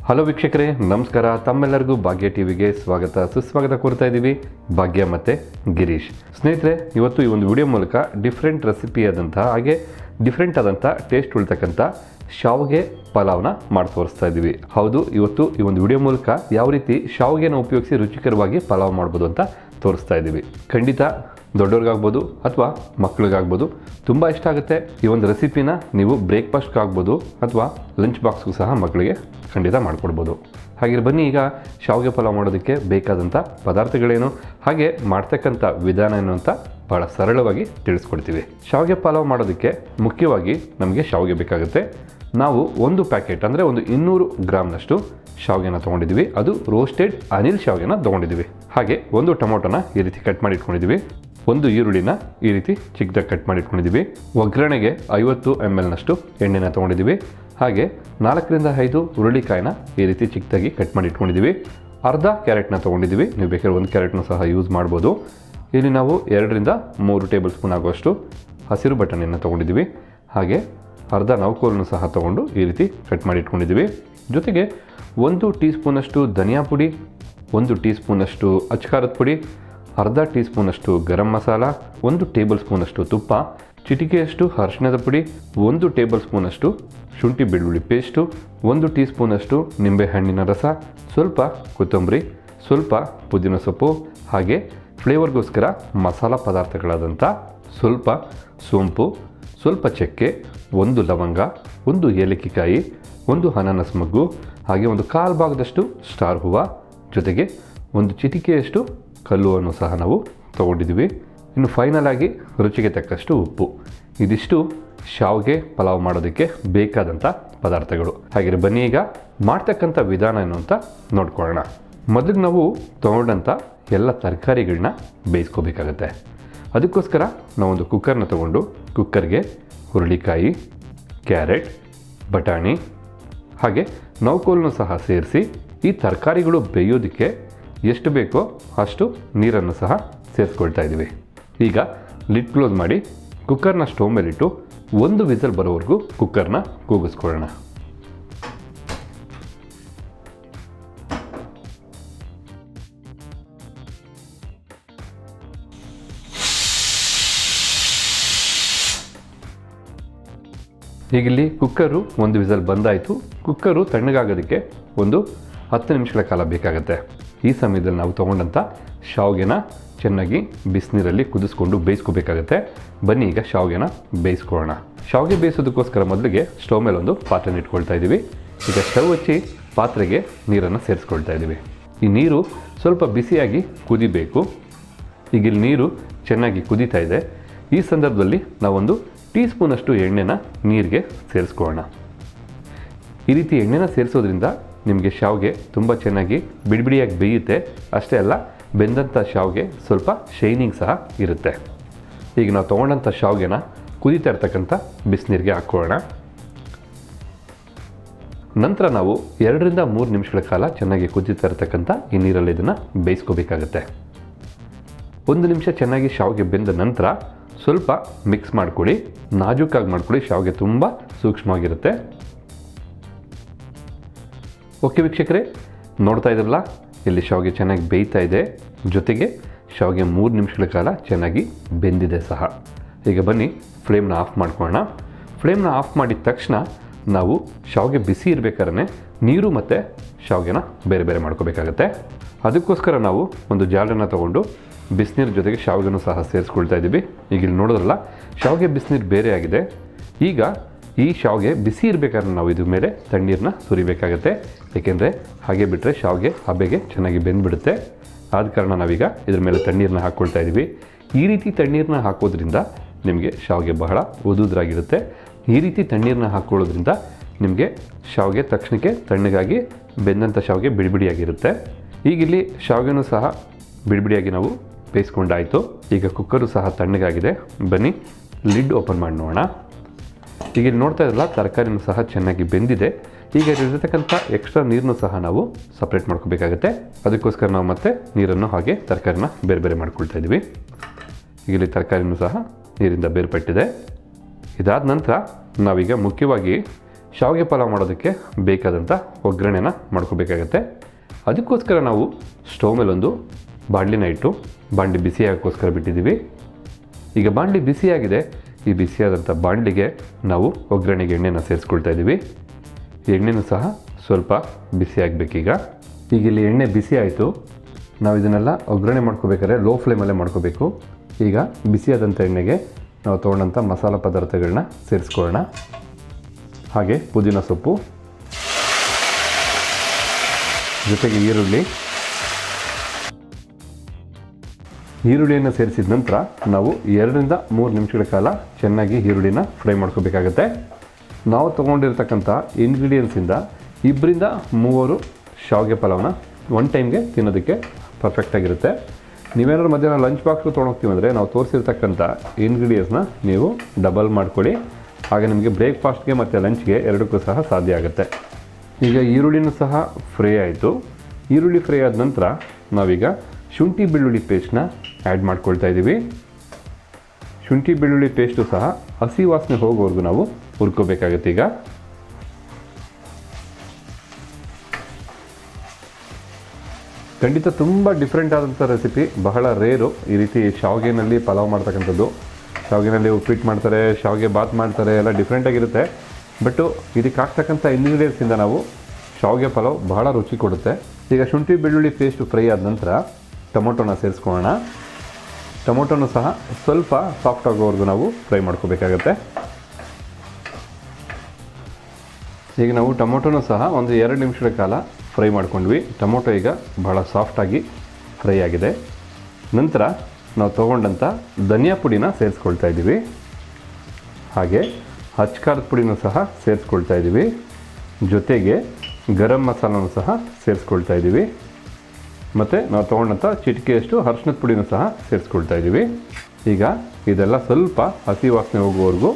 Hello ವೀಕ್ಷಕರೇ, ನಮಸ್ಕಾರ. ತಮ್ಮೆಲ್ಲರಿಗೂ ಭಾಗ್ಯ ಟಿವಿಗೆ ಸ್ವಾಗತ ಸುಸ್ವಾಗತ ಕೋರ್ತಾ ಇದ್ದೀವಿ. ಭಾಗ್ಯ ಮತ್ತು ಗಿರೀಶ್. ಸ್ನೇಹಿತರೆ, ಇವತ್ತು ಈ ಒಂದು ವಿಡಿಯೋ ಮೂಲಕ ಡಿಫ್ರೆಂಟ್ ರೆಸಿಪಿ ಆದಂತಹ ಹಾಗೆ ಡಿಫ್ರೆಂಟ್ ಆದಂಥ ಟೇಸ್ಟ್ ಉಳ್ತಕ್ಕಂಥ ಶಾವಿಗೆ ಪಲಾವ್ನ ಮಾಡಿ ತೋರಿಸ್ತಾ ಇದ್ದೀವಿ. ಹೌದು, ಇವತ್ತು ಈ ಒಂದು ವಿಡಿಯೋ ಮೂಲಕ ಯಾವ ರೀತಿ ಶಾವಿಗೆನ ಉಪಯೋಗಿಸಿ ರುಚಿಕರವಾಗಿ ಪಲಾವ್ ಮಾಡ್ಬೋದು ಅಂತ ತೋರಿಸ್ತಾ ಇದ್ದೀವಿ. ಖಂಡಿತ ದೊಡ್ಡವ್ರಿಗಾಗ್ಬೋದು ಅಥವಾ ಮಕ್ಳಿಗಾಗ್ಬೋದು ತುಂಬ ಇಷ್ಟ ಆಗುತ್ತೆ. ಈ ಒಂದು ರೆಸಿಪಿನ ನೀವು ಬ್ರೇಕ್ಫಾಸ್ಟ್ಗೆ ಆಗ್ಬೋದು ಅಥವಾ ಲಂಚ್ ಬಾಕ್ಸ್ಗೂ ಸಹ ಮಕ್ಕಳಿಗೆ ಖಂಡಿತ ಮಾಡಿಕೊಡ್ಬೋದು. ಹಾಗೆ ಬನ್ನಿ, ಈಗ ಶಾವಿಗೆ ಪಲಾವ್ ಮಾಡೋದಕ್ಕೆ ಬೇಕಾದಂಥ ಪದಾರ್ಥಗಳೇನು ಹಾಗೆ ಮಾಡ್ತಕ್ಕಂಥ ವಿಧಾನ ಏನು ಅಂತ ಭಾಳ ಸರಳವಾಗಿ ತಿಳಿಸ್ಕೊಡ್ತೀವಿ. ಶಾವಿಗೆ ಪಲಾವ್ ಮಾಡೋದಕ್ಕೆ ಮುಖ್ಯವಾಗಿ ನಮಗೆ ಶಾವಿಗೆ ಬೇಕಾಗುತ್ತೆ. ನಾವು ಒಂದು ಪ್ಯಾಕೆಟ್ ಅಂದರೆ ಒಂದು 200 ಗ್ರಾಮ್ನಷ್ಟು ಶಾವಿಗೆನ ತೊಗೊಂಡಿದ್ದೀವಿ. ಅದು ರೋಸ್ಟೆಡ್ ಅನಿಲ್ ಶಾವಿಗೆನ ತೊಗೊಂಡಿದ್ದೀವಿ. ಹಾಗೆ ಒಂದು ಟೊಮೊಟೊನ ಈ ರೀತಿ ಕಟ್ ಮಾಡಿ ಇಟ್ಕೊಂಡಿದ್ದೀವಿ. ಒಂದು ಈರುಳ್ಳಿನ ಈ ರೀತಿ ಚಿಕ್ಕದಾಗಿ ಕಟ್ ಮಾಡಿ ಇಟ್ಕೊಂಡಿದ್ದೀವಿ. ಒಗ್ಗರಣೆಗೆ 50 ml ನಷ್ಟು ಎಣ್ಣೆನ ತೊಗೊಂಡಿದ್ದೀವಿ. ಹಾಗೆ 4ರಿಂದ 5 ಹುರುಳಿಕಾಯಿನ ಈ ರೀತಿ ಚಿಕ್ಕದಾಗಿ ಕಟ್ ಮಾಡಿ ಇಟ್ಕೊಂಡಿದ್ದೀವಿ. ಅರ್ಧ ಕ್ಯಾರೆಟ್ನ ತೊಗೊಂಡಿದ್ದೀವಿ. ನೀವು ಬೇಕಾದ್ರೆ ಒಂದು ಕ್ಯಾರೆಟ್ನ ಸಹ ಯೂಸ್ ಮಾಡ್ಬೋದು. ಇಲ್ಲಿ ನಾವು 2ರಿಂದ 3 ಟೇಬಲ್ ಸ್ಪೂನ್ ಆಗುವಷ್ಟು ಹಸಿರು ಬಟಾಣಿಯನ್ನು ತೊಗೊಂಡಿದ್ದೀವಿ. ಹಾಗೆ ಅರ್ಧ ನವಕೋಲನ್ನು ಸಹ ತೊಗೊಂಡು ಈ ರೀತಿ ಕಟ್ ಮಾಡಿ ಇಟ್ಕೊಂಡಿದ್ದೀವಿ. ಜೊತೆಗೆ 1 ಟೀ ಸ್ಪೂನಷ್ಟು ಧನಿಯಾ ಪುಡಿ, 1 ಟೀ ಸ್ಪೂನಷ್ಟು ಅಚ್ಕಾರದ ಪುಡಿ, ಅರ್ಧ ಟೀ ಸ್ಪೂನಷ್ಟು ಗರಂ ಮಸಾಲ, 1 ಟೇಬಲ್ ಸ್ಪೂನಷ್ಟು ತುಪ್ಪ, ಚಿಟಿಕೆಯಷ್ಟು ಅರಿಶಿಣದ ಪುಡಿ, 1 ಟೇಬಲ್ ಸ್ಪೂನಷ್ಟು ಶುಂಠಿ ಬೆಳ್ಳುಳ್ಳಿ ಪೇಸ್ಟು, 1 ಟೀ ಸ್ಪೂನಷ್ಟು ನಿಂಬೆಹಣ್ಣಿನ ರಸ, ಸ್ವಲ್ಪ ಕೊತ್ತಂಬರಿ, ಸ್ವಲ್ಪ ಪುದೀನ ಸೊಪ್ಪು, ಹಾಗೆ ಫ್ಲೇವರ್ಗೋಸ್ಕರ ಮಸಾಲ ಪದಾರ್ಥಗಳಾದಂಥ ಸ್ವಲ್ಪ ಸೋಂಪು, ಸ್ವಲ್ಪ ಚಕ್ಕೆ, 1 ಲವಂಗ, 1 ಏಲಕ್ಕಿಕಾಯಿ, 1 ಅನಾನಸ್ ಮಗ್ಗು, ಹಾಗೆ 1/4 ಭಾಗದಷ್ಟು ಸ್ಟಾರ್ ಹೂವು, ಜೊತೆಗೆ 1 ಚಿಟಿಕೆಯಷ್ಟು ಕಲ್ಲುವನ್ನು ಸಹ ನಾವು ತೊಗೊಂಡಿದ್ದೀವಿ. ಇನ್ನು ಫೈನಲ್ ಆಗಿ ರುಚಿಗೆ ತಕ್ಕಷ್ಟು ಉಪ್ಪು. ಇದಿಷ್ಟು ಶಾವಿಗೆ ಪಲಾವ್ ಮಾಡೋದಕ್ಕೆ ಬೇಕಾದಂಥ ಪದಾರ್ಥಗಳು. ಹಾಗೆ ಬನ್ನಿ, ಈಗ ಮಾಡ್ತಕ್ಕಂಥ ವಿಧಾನ ಏನು ಅಂತ ನೋಡ್ಕೊಳ್ಳೋಣ. ಮೊದಲಿಗೆ ನಾವು ತೊಗೊಂಡಂಥ ಎಲ್ಲ ತರಕಾರಿಗಳನ್ನ ಬೇಯಿಸ್ಕೋಬೇಕಾಗತ್ತೆ. ಅದಕ್ಕೋಸ್ಕರ ನಾವೊಂದು ಕುಕ್ಕರ್ನ ತೊಗೊಂಡು ಕುಕ್ಕರ್ಗೆ ಹುರುಳಿಕಾಯಿ, ಕ್ಯಾರೆಟ್, ಬಟಾಣಿ ಹಾಗೆ ನವಕೋಲನ್ನು ಸಹ ಸೇರಿಸಿ ಈ ತರಕಾರಿಗಳು ಬೇಯೋದಕ್ಕೆ ಎಷ್ಟು ಬೇಕೋ ಅಷ್ಟು ನೀರನ್ನು ಸಹ ಸೇರಿಸ್ಕೊಳ್ತಾ ಇದ್ದೀವಿ. ಈಗ ಲಿಡ್ ಕ್ಲೋಸ್ ಮಾಡಿ ಕುಕ್ಕರ್ನ ಸ್ಟವ್ ಮೇಲಿಟ್ಟು 1 ವಿಸಲ್ ಬರೋವರೆಗೂ ಕುಕ್ಕರ್ನ ಕೂಗಿಸ್ಕೊಳ್ಳೋಣ. ಈಗಿಲ್ಲಿ ಕುಕ್ಕರು 1 ವಿಸಲ್ ಬಂದಾಯಿತು. ಕುಕ್ಕರು ತಣ್ಣಗಾಗೋದಕ್ಕೆ ಒಂದು 10 ನಿಮಿಷಗಳ ಕಾಲ ಬೇಕಾಗುತ್ತೆ. ಈ ಸಮಯದಲ್ಲಿ ನಾವು ತೊಗೊಂಡಂಥ ಶಾವಿಗೆನ ಚೆನ್ನಾಗಿ ಬಿಸಿನೀರಲ್ಲಿ ಕುದಿಸ್ಕೊಂಡು ಬೇಯಿಸ್ಕೋಬೇಕಾಗತ್ತೆ. ಬನ್ನಿ, ಈಗ ಶಾವಿಗೆನ ಬೇಯಿಸ್ಕೊಳ್ಳೋಣ. ಶಾವಿಗೆ ಬೇಯಿಸೋದಕ್ಕೋಸ್ಕರ ಮೊದಲಿಗೆ ಸ್ಟವ್ ಮೇಲೆ ಒಂದು ಪಾತ್ರೆನ ಇಟ್ಕೊಳ್ತಾ ಇದ್ದೀವಿ. ಈಗ ಸ್ಟವ್ ಹಚ್ಚಿ ಪಾತ್ರೆಗೆ ನೀರನ್ನು ಸೇರಿಸ್ಕೊಳ್ತಾ ಇದ್ದೀವಿ. ಈ ನೀರು ಸ್ವಲ್ಪ ಬಿಸಿಯಾಗಿ ಕುದಿಬೇಕು. ಈಗ ಇಲ್ಲಿ ನೀರು ಚೆನ್ನಾಗಿ ಕುದೀತಾ ಇದೆ. ಈ ಸಂದರ್ಭದಲ್ಲಿ ನಾವೊಂದು ಟೀ ಸ್ಪೂನಷ್ಟು ಎಣ್ಣೆನ ನೀರಿಗೆ ಸೇರಿಸ್ಕೊಳ್ಳೋಣ. ಈ ರೀತಿ ಎಣ್ಣೆನ ಸೇರಿಸೋದ್ರಿಂದ ನಿಮಗೆ ಶಾವಿಗೆ ತುಂಬ ಚೆನ್ನಾಗಿ ಬಿಡಿಬಿಡಿಯಾಗಿ ಬೇಯುತ್ತೆ. ಅಷ್ಟೇ ಅಲ್ಲ, ಬೆಂದಂಥ ಶಾವಿಗೆ ಸ್ವಲ್ಪ ಶೈನಿಂಗ್ ಸಹ ಇರುತ್ತೆ. ಈಗ ನಾವು ತೊಗೊಂಡಂಥ ಶಾವಿಗೆನ ಕುದೀತಾ ಇರ್ತಕ್ಕಂಥ ಬಿಸಿನೀರಿಗೆ ಹಾಕ್ಕೊಳ್ಳೋಣ. ನಂತರ ನಾವು 2ರಿಂದ 3 ನಿಮಿಷಗಳ ಕಾಲ ಚೆನ್ನಾಗಿ ಕುದೀತಾ ಇರ್ತಕ್ಕಂಥ ಈ ನೀರಲ್ಲಿ ಇದನ್ನು ಬೇಯಿಸ್ಕೋಬೇಕಾಗತ್ತೆ. 1 ನಿಮಿಷ ಚೆನ್ನಾಗಿ ಶಾವಿಗೆ ಬೆಂದ ನಂತರ ಸ್ವಲ್ಪ ಮಿಕ್ಸ್ ಮಾಡ್ಕೊಳ್ಳಿ, ನಾಜೂಕಾಗಿ ಮಾಡ್ಕೊಳ್ಳಿ. ಶಾವಿಗೆ ತುಂಬ ಸೂಕ್ಷ್ಮವಾಗಿರುತ್ತೆ. ಓಕೆ ವೀಕ್ಷಕರೇ, ನೋಡ್ತಾ ಇದ್ರಲ್ಲ, ಇಲ್ಲಿ ಶಾವಿಗೆ ಚೆನ್ನಾಗಿ ಬೇಯ್ತಾ ಇದೆ. ಜೊತೆಗೆ ಶಾವಿಗೆ 3 ನಿಮಿಷಗಳ ಕಾಲ ಚೆನ್ನಾಗಿ ಬೆಂದಿದೆ ಸಹ. ಈಗ ಬನ್ನಿ, ಫ್ಲೇಮ್ನ ಆಫ್ ಮಾಡ್ಕೊಳ್ಳೋಣ. ಫ್ಲೇಮ್ನ ಆಫ್ ಮಾಡಿದ ತಕ್ಷಣ ನಾವು ಶಾವಿಗೆ ಬಿಸಿ ಇರಬೇಕಾದ್ರೆ ನೀರು ಮತ್ತು ಶಾವಿಗೆನ ಬೇರೆ ಬೇರೆ ಮಾಡ್ಕೋಬೇಕಾಗತ್ತೆ. ಅದಕ್ಕೋಸ್ಕರ ನಾವು ಒಂದು ಜಾಲನ್ನು ತೊಗೊಂಡು ಬಿಸಿನೀರು ಜೊತೆಗೆ ಶಾವಿಗೆನೂ ಸಹ ಸೇರಿಸ್ಕೊಳ್ತಾ ಇದ್ದೀವಿ. ಈಗ ಇಲ್ಲಿ ನೋಡೋದ್ರಲ್ಲ, ಶಾವಿಗೆ ಬಿಸಿನೀರು ಬೇರೆ ಆಗಿದೆ. ಈಗ ಈ ಶಾವಿಗೆ ಬಿಸಿ ಇರಬೇಕಾದ್ರೆ ನಾವು ಇದ್ರ ಮೇಲೆ ತಣ್ಣೀರನ್ನ ಸುರಿಬೇಕಾಗತ್ತೆ. ಏಕೆಂದರೆ ಹಾಗೆ ಬಿಟ್ಟರೆ ಶಾವಿಗೆ ಹಬೆಗೆ ಚೆನ್ನಾಗಿ ಬೆಂದ್ಬಿಡುತ್ತೆ. ಆದ ಕಾರಣ ನಾವೀಗ ಇದ್ರ ಮೇಲೆ ತಣ್ಣೀರನ್ನ ಹಾಕ್ಕೊಳ್ತಾ ಇದ್ದೀವಿ. ಈ ರೀತಿ ತಣ್ಣೀರನ್ನ ಹಾಕೋದ್ರಿಂದ ನಿಮಗೆ ಶಾವಿಗೆ ಬಹಳ ಉದುದ್ರಾಗಿರುತ್ತೆ. ಈ ರೀತಿ ತಣ್ಣೀರನ್ನ ಹಾಕ್ಕೊಳ್ಳೋದ್ರಿಂದ ನಿಮಗೆ ಶಾವಿಗೆ ತಕ್ಷಣಕ್ಕೆ ತಣ್ಣಗಾಗಿ ಬೆಂದಂಥ ಶಾವಿಗೆ ಬಿಡಿಬಿಡಿಯಾಗಿರುತ್ತೆ. ಈಗ ಇಲ್ಲಿ ಶಾವಿಗೆನೂ ಸಹ ಬಿಡಿಬಿಡಿಯಾಗಿ ನಾವು ಬೇಯಿಸ್ಕೊಂಡಾಯಿತು. ಈಗ ಕುಕ್ಕರು ಸಹ ತಣ್ಣಗಾಗಿದೆ. ಬನ್ನಿ, ಲಿಡ್ ಓಪನ್ ಮಾಡಿ ನೋಡೋಣ. ಈಗ ಇಲ್ಲಿ ನೋಡ್ತಾ ಇದ್ರಲ್ಲ, ತರಕಾರಿನೂ ಸಹ ಚೆನ್ನಾಗಿ ಬೆಂದಿದೆ. ಈಗ ಇರತಕ್ಕಂಥ ಎಕ್ಸ್ಟ್ರಾ ನೀರನ್ನು ಸಹ ನಾವು ಸಪ್ರೇಟ್ ಮಾಡ್ಕೋಬೇಕಾಗುತ್ತೆ. ಅದಕ್ಕೋಸ್ಕರ ನಾವು ಮತ್ತೆ ನೀರನ್ನು ಹಾಗೆ ತರಕಾರಿನ ಬೇರೆ ಬೇರೆ ಮಾಡ್ಕೊಳ್ತಾ ಇದ್ದೀವಿ. ಈಗ ಇಲ್ಲಿ ತರಕಾರಿನೂ ಸಹ ನೀರಿಂದ ಬೇರ್ಪಟ್ಟಿದೆ. ಇದಾದ ನಂತರ ನಾವೀಗ ಮುಖ್ಯವಾಗಿ ಶಾವಿಗೆ ಪಲಾವ್ ಮಾಡೋದಕ್ಕೆ ಬೇಕಾದಂಥ ಒಗ್ಗರಣೆನ ಮಾಡ್ಕೋಬೇಕಾಗತ್ತೆ. ಅದಕ್ಕೋಸ್ಕರ ನಾವು ಸ್ಟವ್ ಮೇಲೊಂದು ಬಾಣಲಿನ ಇಟ್ಟು ಬಾಣಲಿ ಬಿಸಿಯಾಗೋಕ್ಕೋಸ್ಕರ ಬಿಟ್ಟಿದ್ದೀವಿ. ಈಗ ಬಾಣಲಿ ಬಿಸಿಯಾಗಿದೆ. ಈ ಬಿಸಿಯಾದಂಥ ಬಾಣಲಿಗೆ ನಾವು ಒಗ್ಗರಣೆಗೆ ಎಣ್ಣೆನ ಸೇರಿಸ್ಕೊಳ್ತಾ ಇದ್ದೀವಿ. ಎಣ್ಣೆನೂ ಸಹ ಸ್ವಲ್ಪ ಬಿಸಿಯಾಗಬೇಕೀಗ. ಈಗ ಇಲ್ಲಿ ಎಣ್ಣೆ ಬಿಸಿ ಆಯಿತು. ನಾವು ಇದನ್ನೆಲ್ಲ ಒಗ್ಗರಣೆ ಮಾಡ್ಕೋಬೇಕಾದ್ರೆ ಲೋ ಫ್ಲೇಮಲ್ಲೇ ಮಾಡ್ಕೋಬೇಕು. ಈಗ ಬಿಸಿಯಾದಂಥ ಎಣ್ಣೆಗೆ ನಾವು ತೊಗೊಂಡಂಥ ಮಸಾಲ ಪದಾರ್ಥಗಳನ್ನ ಸೇರಿಸ್ಕೊಳ್ಳೋಣ. ಹಾಗೆ ಪುದೀನ ಸೊಪ್ಪು, ಜೊತೆಗೆ ಈರುಳ್ಳಿಯನ್ನು ಸೇರಿಸಿದ ನಂತರ ನಾವು 2-3 ನಿಮಿಷಗಳ ಕಾಲ ಚೆನ್ನಾಗಿ ಈರುಳ್ಳಿನ ಫ್ರೈ ಮಾಡ್ಕೋಬೇಕಾಗತ್ತೆ. ನಾವು ತೊಗೊಂಡಿರ್ತಕ್ಕಂಥ ಇಂಗ್ರೀಡಿಯೆಂಟ್ಸಿಂದ 2-3 ಶಾವಿಗೆ ಪಲಾವ್ನ ಒನ್ ಟೈಮ್ಗೆ ತಿನ್ನೋದಕ್ಕೆ ಪರ್ಫೆಕ್ಟಾಗಿರುತ್ತೆ. ನೀವೇನಾದ್ರು ಮಧ್ಯಾಹ್ನ ಲಂಚ್ ಬಾಕ್ಸ್ಗೆ ತೊಗೊಂಡೋಗ್ತೀವಿ ಅಂದರೆ ನಾವು ತೋರಿಸಿರ್ತಕ್ಕಂಥ ಇಂಗ್ರೀಡಿಯೆಂಟ್ಸ್ನ ನೀವು ಡಬಲ್ ಮಾಡ್ಕೊಳ್ಳಿ. ಆಗ ನಿಮಗೆ ಬ್ರೇಕ್ಫಾಸ್ಟ್ಗೆ ಮತ್ತು ಲಂಚ್ಗೆ ಎರಡಕ್ಕೂ ಸಹ ಸಾಧ್ಯ ಆಗುತ್ತೆ. ಈಗ ಈರುಳ್ಳಿನೂ ಸಹ ಫ್ರೈ ಆಯಿತು. ಈರುಳ್ಳಿ ಫ್ರೈ ಆದ ನಂತರ ನಾವೀಗ ಶುಂಠಿ ಬೆಳ್ಳುಳ್ಳಿ ಪೇಸ್ಟ್ನ ಆ್ಯಡ್ ಮಾಡ್ಕೊಳ್ತಾ ಇದ್ದೀವಿ. ಶುಂಠಿ ಬೆಳ್ಳುಳ್ಳಿ ಪೇಸ್ಟು ಸಹ ಹಸಿ ವಾಸನೆ ಹೋಗೋವರೆಗೂ ನಾವು ಹುರ್ಕೋಬೇಕಾಗತ್ತೆ. ಈಗ ಖಂಡಿತ ತುಂಬ ಡಿಫ್ರೆಂಟ್ ಆದಂಥ ರೆಸಿಪಿ, ಬಹಳ ರೇರು ಈ ರೀತಿ ಶಾವಿಗೆನಲ್ಲಿ ಪಲಾವ್ ಮಾಡ್ತಕ್ಕಂಥದ್ದು. ಶಾವಿಗೆನಲ್ಲಿ ಉಪ್ಪಿಟ್ಟು ಮಾಡ್ತಾರೆ, ಶಾವಿಗೆ ಬಾತ್ ಮಾಡ್ತಾರೆ, ಎಲ್ಲ ಡಿಫ್ರೆಂಟಾಗಿರುತ್ತೆ. ಬಟ್ಟು ಇದಕ್ಕೆ ಹಾಕ್ತಕ್ಕಂಥ ಇಂಗ್ರೀಡಿಯೆಂಟ್ಸಿಂದ ನಾವು ಶಾವಿಗೆ ಪಲಾವ್ ಬಹಳ ರುಚಿ ಕೊಡುತ್ತೆ. ಈಗ ಶುಂಠಿ ಬೆಳ್ಳುಳ್ಳಿ ಪೇಸ್ಟು ಫ್ರೈ ಆದ ನಂತರ ಟೊಮೊಟೊನ ಸೇರಿಸ್ಕೊಳ್ಳೋಣ. ಟೊಮೊಟೊನೂ ಸಹ ಸ್ವಲ್ಪ ಸಾಫ್ಟ್ ಆಗೋವರೆಗೂ ನಾವು ಫ್ರೈ ಮಾಡ್ಕೋಬೇಕಾಗತ್ತೆ. ಈಗ ನಾವು ಟೊಮೊಟೊನೂ ಸಹ 1-2 ನಿಮಿಷಗಳ ಕಾಲ ಫ್ರೈ ಮಾಡ್ಕೊಂಡ್ವಿ. ಟೊಮೊಟೊ ಈಗ ಬಹಳ ಸಾಫ್ಟಾಗಿ ಫ್ರೈ ಆಗಿದೆ. ನಂತರ ನಾವು ತೊಗೊಂಡಂಥ ಧನಿಯಾ ಪುಡಿನ ಸೇರಿಸ್ಕೊಳ್ತಾ ಇದ್ದೀವಿ. ಹಾಗೆ ಅಚ್ಕಾರದ ಪುಡಿನೂ ಸಹ ಸೇರಿಸ್ಕೊಳ್ತಾ ಇದ್ದೀವಿ. ಜೊತೆಗೆ ಗರಂ ಮಸಾಲನೂ ಸಹ ಸೇರಿಸ್ಕೊಳ್ತಾ ಇದ್ದೀವಿ. ಮತ್ತು ನಾವು ತೊಗೊಂಡಂಥ ಚಿಟಿಕೆಯಷ್ಟು ಅರಿಶಿಣದ ಪುಡಿನೂ ಸಹ ಸೇರಿಸ್ಕೊಳ್ತಾ ಇದ್ದೀವಿ. ಈಗ ಇದೆಲ್ಲ ಸ್ವಲ್ಪ ಹಸಿ ವಾಸನೆ ಹೋಗುವವರೆಗೂ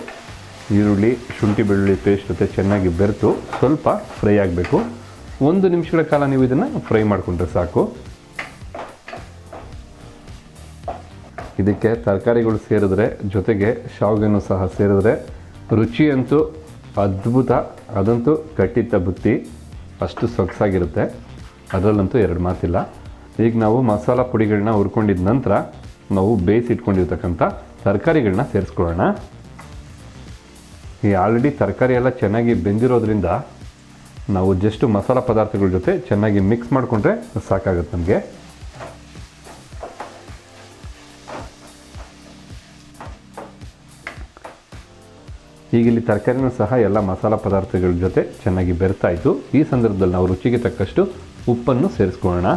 ಈರುಳ್ಳಿ ಶುಂಠಿ ಬೆಳ್ಳುಳ್ಳಿ ಪೇಸ್ಟ್ ಜೊತೆ ಚೆನ್ನಾಗಿ ಬೆರೆತು ಸ್ವಲ್ಪ ಫ್ರೈ ಆಗಬೇಕು. 1 ನಿಮಿಷಗಳ ಕಾಲ ನೀವು ಇದನ್ನು ಫ್ರೈ ಮಾಡಿಕೊಂಡ್ರೆ ಸಾಕು. ಇದಕ್ಕೆ ತರಕಾರಿಗಳು ಸೇರಿದ್ರೆ, ಜೊತೆಗೆ ಶಾವಿಗೆನೂ ಸಹ ಸೇರಿದ್ರೆ ರುಚಿ ಅಂತೂ ಅದ್ಭುತ. ಅದಂತೂ ಕಟ್ಟಿತ್ತ ಬುತ್ತಿ, ಅಷ್ಟು ಸೊಗಸಾಗಿರುತ್ತೆ. ಅದರಲ್ಲಂತೂ 2 ಮಾತಿಲ್ಲ. ಈಗ ನಾವು ಮಸಾಲ ಪುಡಿಗಳನ್ನ ಹುರ್ಕೊಂಡಿದ ನಂತರ ನಾವು ಬೇಯಿಸಿಟ್ಕೊಂಡಿರ್ತಕ್ಕಂಥ ತರಕಾರಿಗಳನ್ನ ಸೇರಿಸ್ಕೊಳ್ಳೋಣ. ಈ ಆಲ್ರೆಡಿ ತರಕಾರಿ ಎಲ್ಲ ಚೆನ್ನಾಗಿ ಬೆಂದಿರೋದ್ರಿಂದ ನಾವು ಜಸ್ಟ್ ಮಸಾಲ ಪದಾರ್ಥಗಳ ಜೊತೆ ಚೆನ್ನಾಗಿ ಮಿಕ್ಸ್ ಮಾಡಿಕೊಂಡ್ರೆ ಸಾಕಾಗುತ್ತೆ ನಮಗೆ. ಈಗ ಇಲ್ಲಿ ತರಕಾರಿನೂ ಸಹ ಎಲ್ಲ ಮಸಾಲ ಪದಾರ್ಥಗಳ ಜೊತೆ ಚೆನ್ನಾಗಿ ಬೆರೆತಾಯಿತು. ಈ ಸಂದರ್ಭದಲ್ಲಿ ನಾವು ರುಚಿಗೆ ತಕ್ಕಷ್ಟು ಉಪ್ಪನ್ನು ಸೇರಿಸ್ಕೊಳ್ಳೋಣ.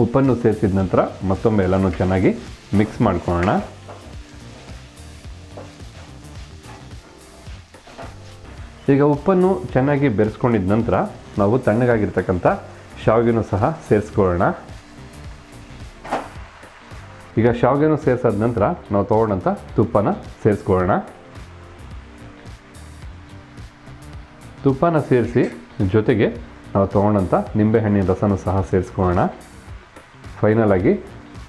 ಉಪ್ಪನ್ನು ಸೇರಿಸಿದ ನಂತರ ಮತ್ತೊಮ್ಮೆ ಎಲ್ಲನೂ ಚೆನ್ನಾಗಿ ಮಿಕ್ಸ್ ಮಾಡ್ಕೊಳ್ಳೋಣ. ಈಗ ಉಪ್ಪನ್ನು ಚೆನ್ನಾಗಿ ಬೆರೆಸ್ಕೊಂಡಿದ ನಂತರ ನಾವು ತಣ್ಣಗಾಗಿರ್ತಕ್ಕಂಥ ಶಾವಿಗೆನೂ ಸಹ ಸೇರಿಸ್ಕೊಳ್ಳೋಣ. ಈಗ ಶಾವಿಗೆನೂ ಸೇರಿಸಾದ ನಂತರ ನಾವು ತೊಗೊಂಡಂಥ ತುಪ್ಪನ ಸೇರಿಸ್ಕೊಳ್ಳೋಣ. ತುಪ್ಪನ ಸೇರಿಸಿ ಜೊತೆಗೆ ನಾವು ತೊಗೊಂಡಂಥ ನಿಂಬೆಹಣ್ಣಿನ ರಸನೂ ಸಹ ಸೇರಿಸ್ಕೊಳ್ಳೋಣ. ಫೈನಲ್ ಆಗಿ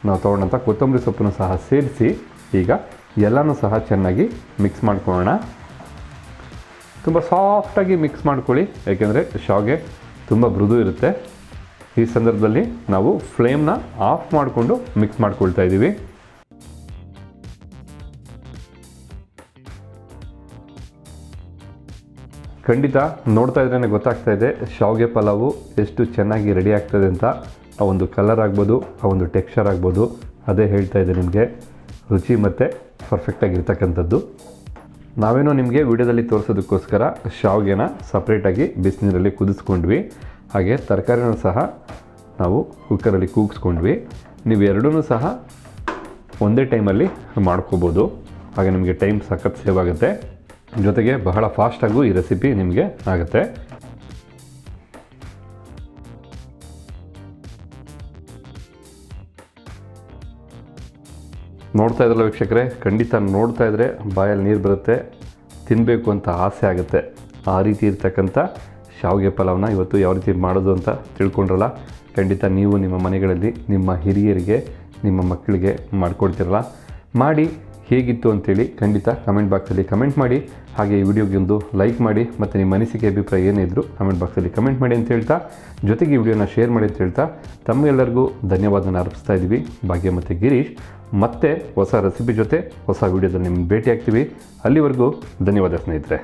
ನಾವು ತೊಗೊಂಡಂಥ ಕೊತ್ತಂಬರಿ ಸೊಪ್ಪನ್ನು ಸಹ ಸೇರಿಸಿ ಈಗ ಎಲ್ಲನೂ ಸಹ ಚೆನ್ನಾಗಿ ಮಿಕ್ಸ್ ಮಾಡ್ಕೊಳ್ಳೋಣ. ತುಂಬ ಸಾಫ್ಟಾಗಿ ಮಿಕ್ಸ್ ಮಾಡ್ಕೊಳ್ಳಿ, ಏಕೆಂದರೆ ಶಾವಿಗೆ ತುಂಬ ಮೃದು ಇರುತ್ತೆ. ಈ ಸಂದರ್ಭದಲ್ಲಿ ನಾವು ಫ್ಲೇಮ್ನ ಆಫ್ ಮಾಡಿಕೊಂಡು ಮಿಕ್ಸ್ ಮಾಡ್ಕೊಳ್ತಾ ಇದ್ದೀವಿ. ಖಂಡಿತ ನೋಡ್ತಾ ಇದ್ರೇ ಗೊತ್ತಾಗ್ತಾ ಇದೆ ಶಾವಿಗೆ ಪಲಾವು ಎಷ್ಟು ಚೆನ್ನಾಗಿ ರೆಡಿ ಆಗ್ತದೆ ಅಂತ. ಆ ಒಂದು ಕಲರ್ ಆಗ್ಬೋದು, ಆ ಒಂದು ಟೆಕ್ಸ್ಚರ್ ಆಗ್ಬೋದು, ಅದೇ ಹೇಳ್ತಾ ಇದೆ ನಿಮಗೆ ರುಚಿ ಮತ್ತು ಪರ್ಫೆಕ್ಟಾಗಿರ್ತಕ್ಕಂಥದ್ದು. ನಾವೇನೋ ನಿಮಗೆ ವಿಡಿಯೋದಲ್ಲಿ ತೋರಿಸೋದಕ್ಕೋಸ್ಕರ ಶಾವಿಗೆನ ಸಪ್ರೇಟಾಗಿ ಬಿಸಿನೀರಲ್ಲಿ ಕುದಿಸ್ಕೊಂಡ್ವಿ. ಹಾಗೆ ತರಕಾರಿನೂ ಸಹ ನಾವು ಕುಕ್ಕರಲ್ಲಿ ಕೂಗಿಸ್ಕೊಂಡ್ವಿ. ನೀವು ಎರಡೂ ಸಹ ಒಂದೇ ಟೈಮಲ್ಲಿ ಮಾಡ್ಕೋಬೋದು. ಹಾಗೆ ನಿಮಗೆ ಟೈಮ್ ಸಖತ್ ಸೇವ್ ಆಗುತ್ತೆ. ಜೊತೆಗೆ ಬಹಳ ಫಾಸ್ಟಾಗೂ ಈ ರೆಸಿಪಿ ನಿಮಗೆ ಆಗುತ್ತೆ. ನೋಡ್ತಾ ಇದ್ರಲ್ಲ ವೀಕ್ಷಕರೇ, ಖಂಡಿತ ನೋಡ್ತಾ ಇದ್ದರೆ ಬಾಯಲ್ಲಿ ನೀರು ಬರುತ್ತೆ, ತಿನ್ನಬೇಕು ಅಂತ ಆಸೆ ಆಗುತ್ತೆ. ಆ ರೀತಿ ಇರ್ತಕ್ಕಂಥ ಶಾವಿಗೆ ಪಲಾವ್ನ ಇವತ್ತು ಯಾವ ರೀತಿ ಮಾಡೋದು ಅಂತ ತಿಳ್ಕೊಂಡ್ರಲ್ಲ. ಖಂಡಿತ ನೀವು ನಿಮ್ಮ ಮನೆಗಳಲ್ಲಿ ನಿಮ್ಮ ಹಿರಿಯರಿಗೆ, ನಿಮ್ಮ ಮಕ್ಕಳಿಗೆ ಮಾಡಿಕೊಡ್ತಿರಲ್ಲ. ಮಾಡಿ ಹೇಗಿತ್ತು ಅಂತೇಳಿ ಖಂಡಿತ ಕಮೆಂಟ್ ಬಾಕ್ಸಲ್ಲಿ ಕಮೆಂಟ್ ಮಾಡಿ. ಹಾಗೆ ಈ ವಿಡಿಯೋಗೆ ಒಂದು ಲೈಕ್ ಮಾಡಿ ಮತ್ತು ನಿಮ್ಮ ಅನಿಸಿಕೆ ಅಭಿಪ್ರಾಯ ಏನೇ ಇದ್ದರೂ ಕಮೆಂಟ್ ಬಾಕ್ಸಲ್ಲಿ ಕಮೆಂಟ್ ಮಾಡಿ ಅಂತ ಹೇಳ್ತಾ, ಜೊತೆಗೆ ಈ ವಿಡಿಯೋನ ಶೇರ್ ಮಾಡಿ ಅಂತ ಹೇಳ್ತಾ ತಮಗೆಲ್ಲರಿಗೂ ಧನ್ಯವಾದನ ಅರ್ಪಿಸ್ತಾ ಇದ್ದೀವಿ. ಭಾಗ್ಯ ಮತ್ತು ಗಿರೀಶ್ ಮತ್ತೆ ಹೊಸ ರೆಸಿಪಿ ಜೊತೆ ಹೊಸ ವಿಡಿಯೋದಲ್ಲಿ ನಿಮ್ಮನ್ನು ಭೇಟಿ ಆಗ್ತೀವಿ. ಅಲ್ಲಿವರೆಗೂ ಧನ್ಯವಾದ ಸ್ನೇಹಿತರೆ.